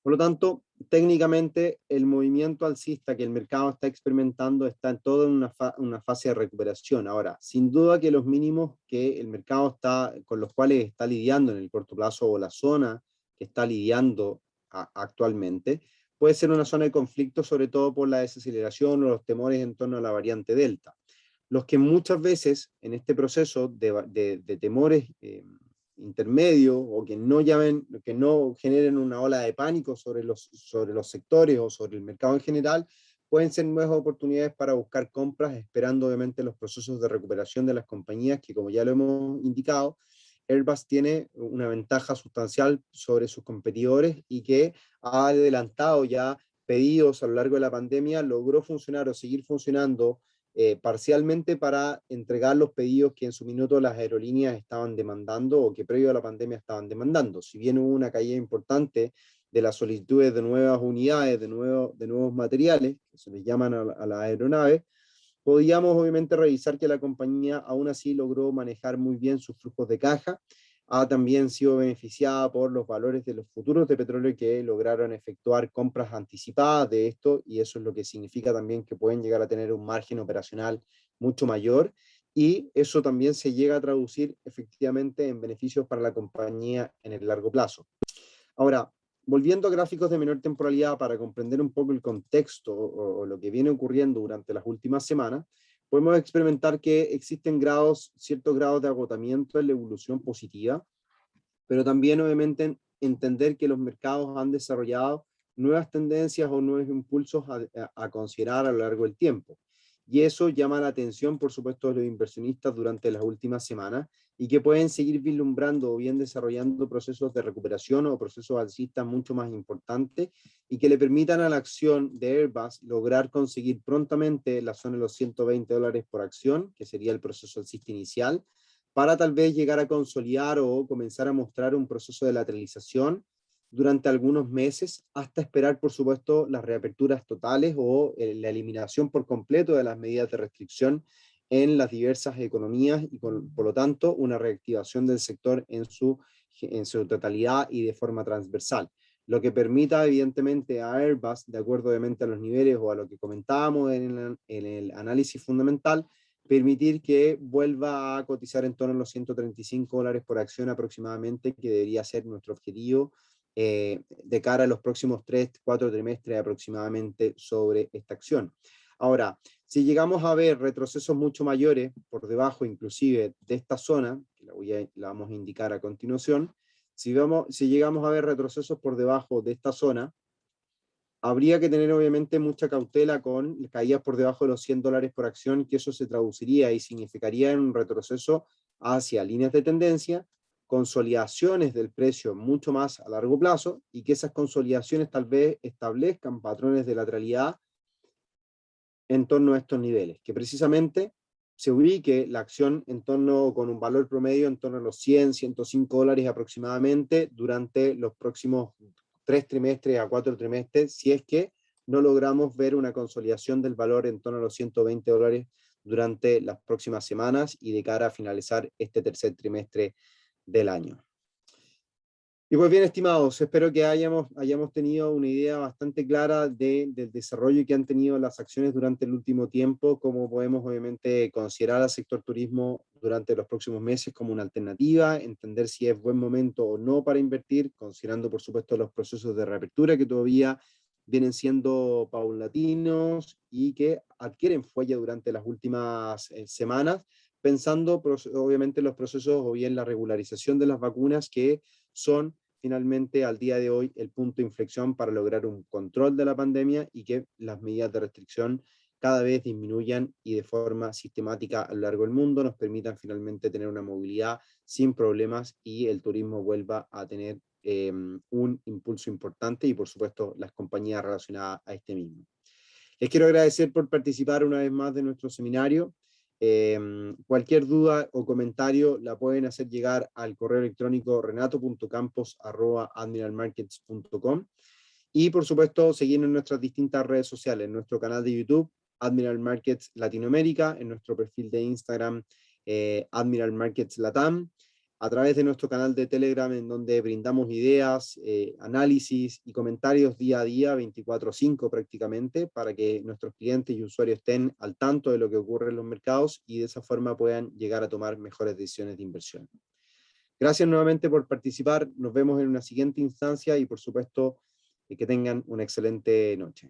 Por lo tanto, técnicamente el movimiento alcista que el mercado está experimentando está en toda una fase de recuperación. Ahora, sin duda que los mínimos que el mercado con los cuales está lidiando en el corto plazo o la zona que está lidiando actualmente, puede ser una zona de conflicto, sobre todo por la desaceleración o los temores en torno a la variante Delta. Los que muchas veces en este proceso de temores intermedios o que no generen una ola de pánico sobre los sectores o sobre el mercado en general, pueden ser nuevas oportunidades para buscar compras, esperando obviamente los procesos de recuperación de las compañías, que como ya lo hemos indicado, Airbus tiene una ventaja sustancial sobre sus competidores y que ha adelantado ya pedidos a lo largo de la pandemia, logró funcionar o seguir funcionando parcialmente para entregar los pedidos que en su minuto las aerolíneas estaban demandando o que previo a la pandemia estaban demandando. Si bien hubo una caída importante de las solicitudes de nuevas unidades, de nuevos materiales, que se les llaman a la aeronave, podíamos obviamente revisar que la compañía aún así logró manejar muy bien sus flujos de caja, ha también sido beneficiada por los valores de los futuros de petróleo que lograron efectuar compras anticipadas de esto, y eso es lo que significa también que pueden llegar a tener un margen operacional mucho mayor, y eso también se llega a traducir efectivamente en beneficios para la compañía en el largo plazo. Ahora, volviendo a gráficos de menor temporalidad para comprender un poco el contexto o lo que viene ocurriendo durante las últimas semanas, podemos experimentar que existen ciertos grados de agotamiento en la evolución positiva, pero también obviamente entender que los mercados han desarrollado nuevas tendencias o nuevos impulsos a considerar a lo largo del tiempo. Y eso llama la atención, por supuesto, de los inversionistas durante las últimas semanas, y que pueden seguir vislumbrando o bien desarrollando procesos de recuperación o procesos alcistas mucho más importantes, y que le permitan a la acción de Airbus lograr conseguir prontamente la zona de los $120 por acción, que sería el proceso alcista inicial, para tal vez llegar a consolidar o comenzar a mostrar un proceso de lateralización durante algunos meses, hasta esperar, por supuesto, las reaperturas totales o la eliminación por completo de las medidas de restricción en las diversas economías y por lo tanto una reactivación del sector en su totalidad y de forma transversal. Lo que permita evidentemente a Airbus, de acuerdo obviamente a los niveles o a lo que comentábamos en el análisis fundamental, permitir que vuelva a cotizar en torno a los $135 por acción aproximadamente, que debería ser nuestro objetivo de cara a los próximos 3-4 trimestres aproximadamente sobre esta acción. Ahora, si llegamos a ver retrocesos mucho mayores, por debajo inclusive de esta zona, que la vamos a indicar a continuación, si llegamos a ver retrocesos por debajo de esta zona, habría que tener obviamente mucha cautela con caídas por debajo de los $100 por acción, que eso se traduciría y significaría en un retroceso hacia líneas de tendencia, consolidaciones del precio mucho más a largo plazo, y que esas consolidaciones tal vez establezcan patrones de lateralidad en torno a estos niveles, que precisamente se ubique la acción en torno, con un valor promedio en torno a los $100-105 aproximadamente durante los próximos 3 trimestres a 4 trimestres, si es que no logramos ver una consolidación del valor en torno a los $120 durante las próximas semanas y de cara a finalizar este tercer trimestre del año. Y pues bien, estimados, espero que hayamos tenido una idea bastante clara del desarrollo que han tenido las acciones durante el último tiempo, cómo podemos obviamente considerar al sector turismo durante los próximos meses como una alternativa, entender si es buen momento o no para invertir, considerando por supuesto los procesos de reapertura que todavía vienen siendo paulatinos y que adquieren fuelle durante las últimas semanas, pensando obviamente en los procesos o bien la regularización de las vacunas, que son finalmente al día de hoy el punto de inflexión para lograr un control de la pandemia y que las medidas de restricción cada vez disminuyan y de forma sistemática a lo largo del mundo nos permitan finalmente tener una movilidad sin problemas y el turismo vuelva a tener un impulso importante, y por supuesto las compañías relacionadas a este mismo. Les quiero agradecer por participar una vez más de nuestro seminario. Cualquier duda o comentario la pueden hacer llegar al correo electrónico renato.campos@admiralmarkets.com, y por supuesto seguirnos en nuestras distintas redes sociales, en nuestro canal de YouTube Admiral Markets Latinoamérica, en nuestro perfil de Instagram Admiral Markets Latam, a través de nuestro canal de Telegram, en donde brindamos ideas, análisis y comentarios día a día, 24/5 prácticamente, para que nuestros clientes y usuarios estén al tanto de lo que ocurre en los mercados y de esa forma puedan llegar a tomar mejores decisiones de inversión. Gracias nuevamente por participar, nos vemos en una siguiente instancia y por supuesto y que tengan una excelente noche.